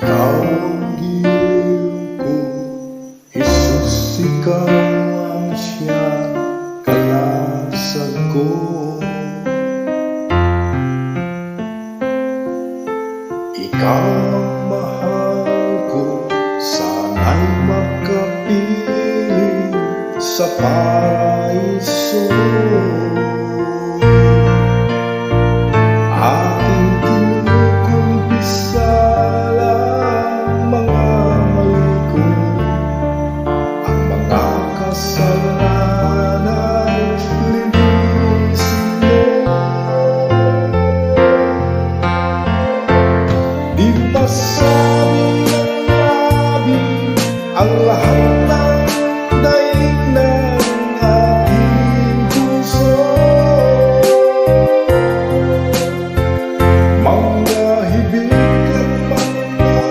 Ikaw ang giliw ko, Jesus, ikaw ang siyang kalasag ko. Ikaw ang mahal ko, sana'y makapiling sa paraiso.